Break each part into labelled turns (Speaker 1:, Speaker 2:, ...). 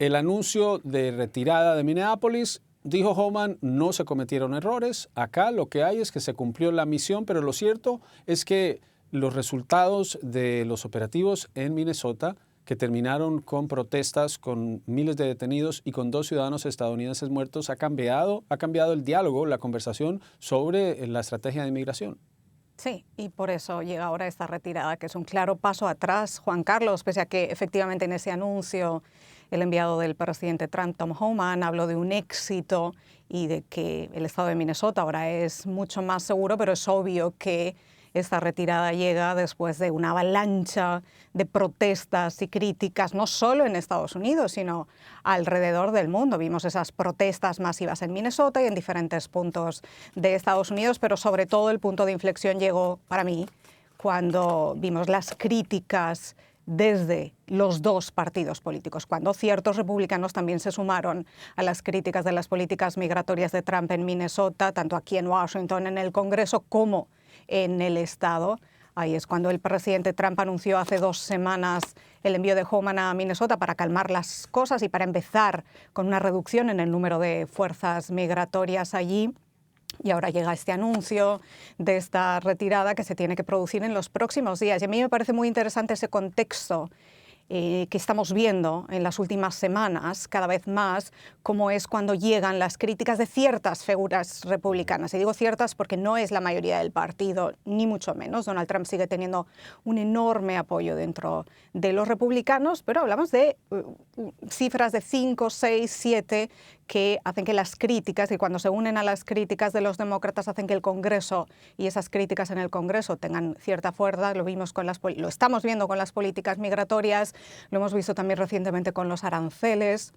Speaker 1: el anuncio de retirada de Minneapolis, dijo Homan, no se cometieron errores. Acá lo que hay es que se cumplió la misión, pero lo cierto es que los resultados de los operativos en Minnesota, que terminaron con protestas, con miles de detenidos y con 2 ciudadanos estadounidenses muertos, ha cambiado el diálogo, la conversación sobre la estrategia de inmigración.
Speaker 2: Sí, y por eso llega ahora esta retirada, que es un claro paso atrás, Juan Carlos, pese a que efectivamente en ese anuncio el enviado del presidente Trump, Tom Homan, habló de un éxito y de que el estado de Minnesota ahora es mucho más seguro, pero es obvio que esta retirada llega después de una avalancha de protestas y críticas, no solo en Estados Unidos, sino alrededor del mundo. Vimos esas protestas masivas en Minnesota y en diferentes puntos de Estados Unidos, pero sobre todo el punto de inflexión llegó para mí cuando vimos las críticas desde los 2 partidos políticos, cuando ciertos republicanos también se sumaron a las críticas de las políticas migratorias de Trump en Minnesota, tanto aquí en Washington, en el Congreso, como en el estado. Ahí es cuando el presidente Trump anunció hace 2 semanas el envío de Homan a Minnesota para calmar las cosas y para empezar con una reducción en el número de fuerzas migratorias allí. Y ahora llega este anuncio de esta retirada que se tiene que producir en los próximos días. Y a mí me parece muy interesante ese contexto que estamos viendo en las últimas semanas, cada vez más, cómo es cuando llegan las críticas de ciertas figuras republicanas. Y digo ciertas porque no es la mayoría del partido, ni mucho menos. Donald Trump sigue teniendo un enorme apoyo dentro de los republicanos, pero hablamos de cifras de 5, 6, 7 que hacen que las críticas, y cuando se unen a las críticas de los demócratas, hacen que el Congreso y esas críticas en el Congreso tengan cierta fuerza. Lo estamos viendo con las políticas migratorias, lo hemos visto también recientemente con los aranceles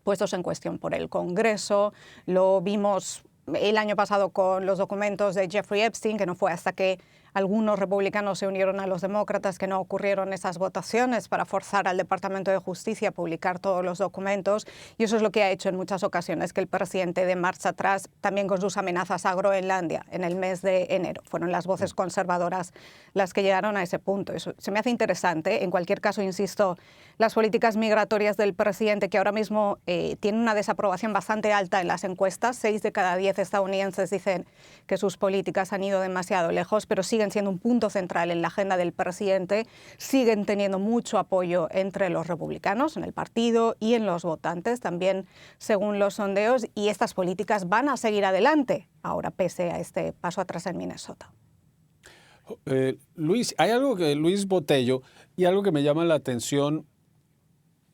Speaker 2: puestos en cuestión por el Congreso, lo vimos el año pasado con los documentos de Jeffrey Epstein, que no fue hasta que algunos republicanos se unieron a los demócratas que no ocurrieron esas votaciones para forzar al Departamento de Justicia a publicar todos los documentos. Y eso es lo que ha hecho en muchas ocasiones que el presidente dé marcha atrás, también con sus amenazas a Groenlandia en el mes de enero. Fueron las voces conservadoras las que llegaron a ese punto. Eso se me hace interesante. En cualquier caso, insisto, las políticas migratorias del presidente, que ahora mismo tienen una desaprobación bastante alta en las encuestas, 6 de cada 10 estadounidenses dicen que sus políticas han ido demasiado lejos, pero siguen siendo un punto central en la agenda del presidente, siguen teniendo mucho apoyo entre los republicanos, en el partido y en los votantes, también según los sondeos, y estas políticas van a seguir adelante ahora pese a este paso atrás en Minnesota.
Speaker 1: Luis, hay algo que Luis Botello, y algo que me llama la atención.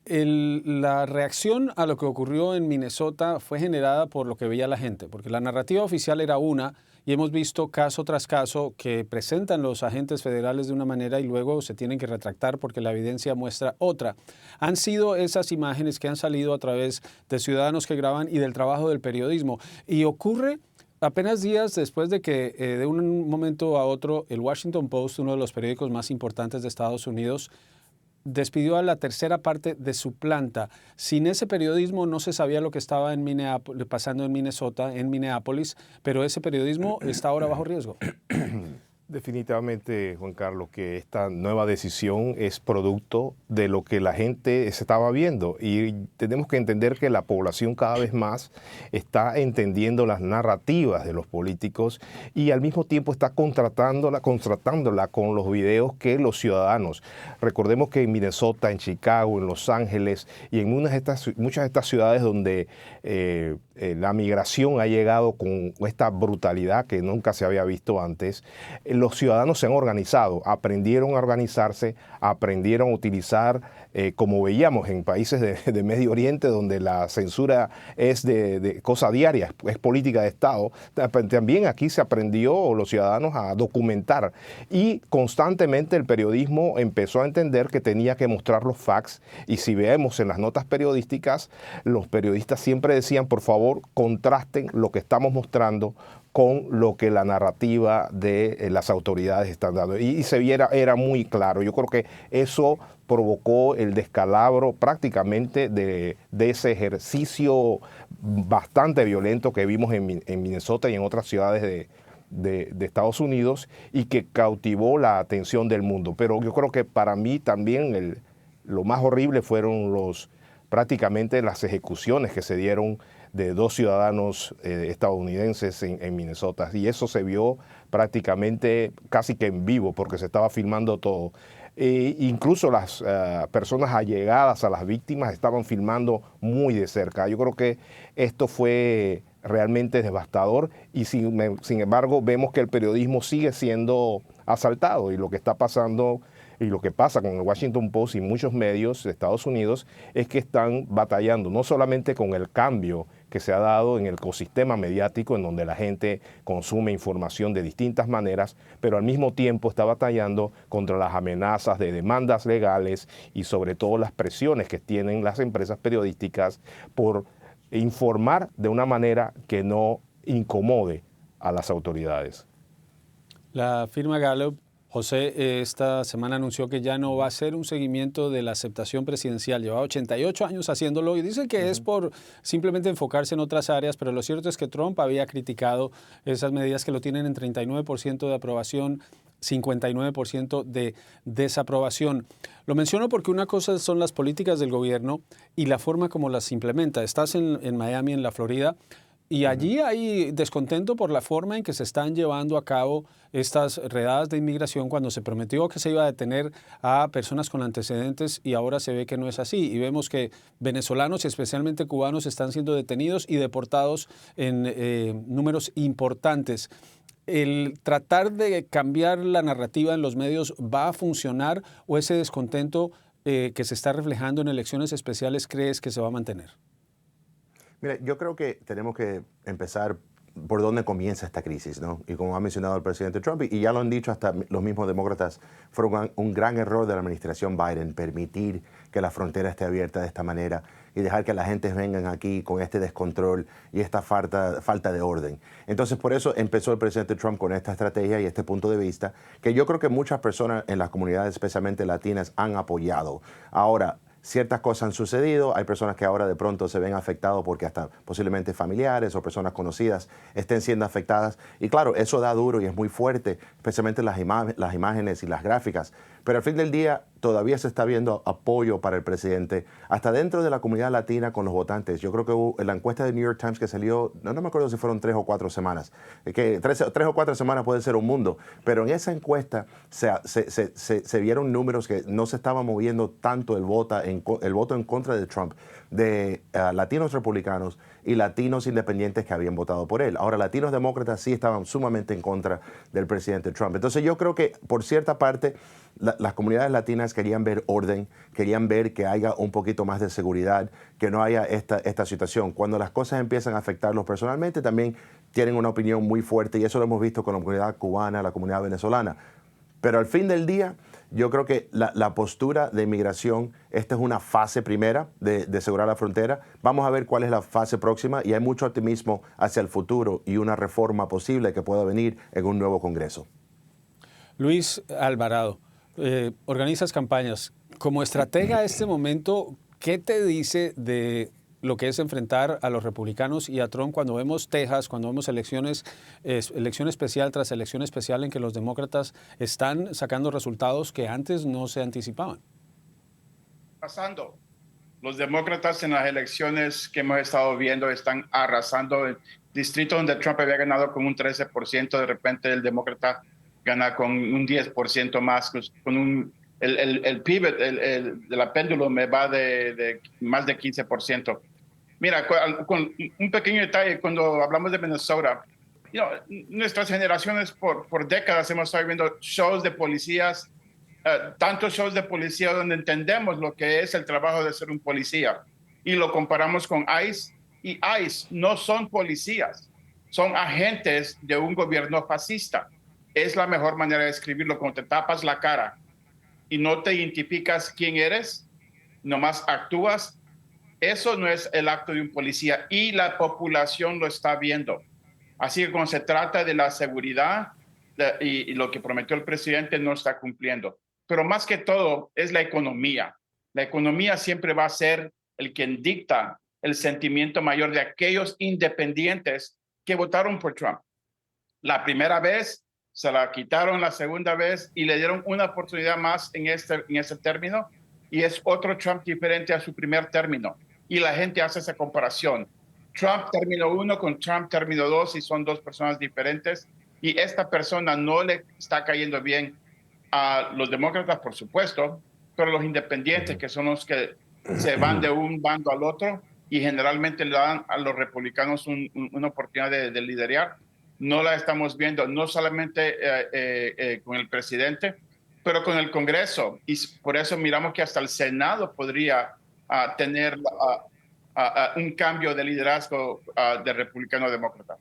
Speaker 1: La reacción a lo que ocurrió en Minnesota fue generada por lo que veía la gente, porque la narrativa oficial era una, y hemos visto caso tras caso que presentan los agentes federales de una manera y luego se tienen que retractar porque la evidencia muestra otra. Han sido esas imágenes que han salido a través de ciudadanos que graban y del trabajo del periodismo. Y ocurre apenas días después de que de un momento a otro el Washington Post, uno de los periódicos más importantes de Estados Unidos, despidió a la tercera parte de su planta. Sin ese periodismo no se sabía lo que estaba pasando en Minnesota, en Minneapolis, pero ese periodismo está ahora bajo riesgo.
Speaker 3: Definitivamente, Juan Carlos, que esta nueva decisión es producto de lo que la gente se estaba viendo, y tenemos que entender que la población cada vez más está entendiendo las narrativas de los políticos y al mismo tiempo está contrastándola con los videos que los ciudadanos. Recordemos que en Minnesota, en Chicago, en Los Ángeles y en muchas de estas ciudades donde la migración ha llegado con esta brutalidad que nunca se había visto antes, los ciudadanos se han organizado, aprendieron a organizarse, aprendieron a utilizar, como veíamos en países de Medio Oriente, donde la censura es de cosa diaria, es política de Estado. También aquí se aprendió los ciudadanos a documentar, y constantemente el periodismo empezó a entender que tenía que mostrar los facts. Y si vemos en las notas periodísticas, los periodistas siempre decían, por favor, contrasten lo que estamos mostrando con lo que la narrativa de las autoridades están dando. Y era muy claro. Yo creo que eso provocó el descalabro prácticamente de ese ejercicio bastante violento que vimos en Minnesota y en otras ciudades de Estados Unidos, y que cautivó la atención del mundo. Pero yo creo que para mí también lo más horrible fueron los prácticamente las ejecuciones que se dieron de 2 ciudadanos estadounidenses en Minnesota. Y eso se vio prácticamente casi que en vivo porque se estaba filmando todo. Incluso las personas allegadas a las víctimas estaban filmando muy de cerca. Yo creo que esto fue realmente devastador y sin embargo vemos que el periodismo sigue siendo asaltado y lo que está pasando y lo que pasa con el Washington Post y muchos medios de Estados Unidos es que están batallando no solamente con el cambio que se ha dado en el ecosistema mediático en donde la gente consume información de distintas maneras, pero al mismo tiempo está batallando contra las amenazas de demandas legales y sobre todo las presiones que tienen las empresas periodísticas por informar de una manera que no incomode a las autoridades.
Speaker 1: La firma Gallup, José, esta semana anunció que ya no va a hacer un seguimiento de la aceptación presidencial. Lleva 88 años haciéndolo y dicen que es por simplemente enfocarse en otras áreas, pero lo cierto es que Trump había criticado esas medidas que lo tienen en 39% de aprobación, 59% de desaprobación. Lo menciono porque una cosa son las políticas del gobierno y la forma como las implementa. Estás en Miami, en la Florida, y allí hay descontento por la forma en que se están llevando a cabo estas redadas de inmigración cuando se prometió que se iba a detener a personas con antecedentes y ahora se ve que no es así. Y vemos que venezolanos y especialmente cubanos están siendo detenidos y deportados en números importantes. ¿El tratar de cambiar la narrativa en los medios va a funcionar o ese descontento que se está reflejando en elecciones especiales crees que se va a mantener?
Speaker 4: Mira, yo creo que tenemos que empezar por dónde comienza esta crisis, ¿no? Y como ha mencionado el presidente Trump, y ya lo han dicho hasta los mismos demócratas, fue un gran error de la administración Biden permitir que la frontera esté abierta de esta manera y dejar que la gente vengan aquí con este descontrol y esta falta de orden. Entonces, por eso empezó el presidente Trump con esta estrategia y este punto de vista, que yo creo que muchas personas en las comunidades, especialmente latinas, han apoyado. Ahora, ciertas cosas han sucedido, hay personas que ahora de pronto se ven afectados porque hasta posiblemente familiares o personas conocidas estén siendo afectadas. Y claro, eso da duro y es muy fuerte, especialmente las imágenes y las gráficas. Pero al fin del día todavía se está viendo apoyo para el presidente, hasta dentro de la comunidad latina con los votantes. Yo creo que hubo en la encuesta de New York Times que salió, no me acuerdo si fueron 3 o 4 semanas, que 3 o 4 semanas puede ser un mundo, pero en esa encuesta se vieron números que no se estaba moviendo tanto el voto en contra de Trump, de latinos republicanos y latinos independientes que habían votado por él. Ahora, latinos demócratas sí estaban sumamente en contra del presidente Trump. Entonces yo creo que por cierta parte las comunidades latinas querían ver orden, querían ver que haya un poquito más de seguridad, que no haya esta situación. Cuando las cosas empiezan a afectarlos personalmente, también tienen una opinión muy fuerte y eso lo hemos visto con la comunidad cubana, la comunidad venezolana. Pero al fin del día, yo creo que la postura de inmigración, esta es una fase primera de asegurar la frontera. Vamos a ver cuál es la fase próxima y hay mucho optimismo hacia el futuro y una reforma posible que pueda venir en un nuevo Congreso.
Speaker 1: Luis Alvarado, organizas campañas. Como estratega a este momento, ¿qué te dice de lo que es enfrentar a los republicanos y a Trump cuando vemos Texas, cuando vemos elección especial tras elección especial en que los demócratas están sacando resultados que antes no se anticipaban?
Speaker 5: Pasando. Los demócratas en las elecciones que hemos estado viendo están arrasando. El distrito donde Trump había ganado con un 13%, de repente el demócrata gana con un 10% más, con el pivot, de la péndulo me va de más de 15%. Mira, con un pequeño detalle, cuando hablamos de Minnesota, nuestras generaciones por décadas hemos estado viendo shows de policías, tantos shows de policía donde entendemos lo que es el trabajo de ser un policía y lo comparamos con ICE, y ICE no son policías, son agentes de un gobierno fascista. Es la mejor manera de describirlo. Cuando te tapas la cara y no te identificas quién eres, nomás actúas, eso no es el acto de un policía y la población lo está viendo. Así que cuando se trata de la seguridad y lo que prometió el presidente no está cumpliendo. Pero más que todo es la economía. La economía siempre va a ser el que dicta el sentimiento mayor de aquellos independientes que votaron por Trump. La primera vez se la quitaron, la segunda vez y le dieron una oportunidad más en este término. y es otro Trump diferente a su primer término. Y la gente hace esa comparación. Trump término 1 con Trump término 2 y son dos personas diferentes. Y esta persona no le está cayendo bien a los demócratas, por supuesto, pero los independientes, que son los que se van de un bando al otro y generalmente le dan a los republicanos una oportunidad de liderar, no la estamos viendo, no solamente con el presidente, pero con el Congreso. Y por eso miramos que hasta el Senado podría tener un cambio de liderazgo de republicano a demócrata.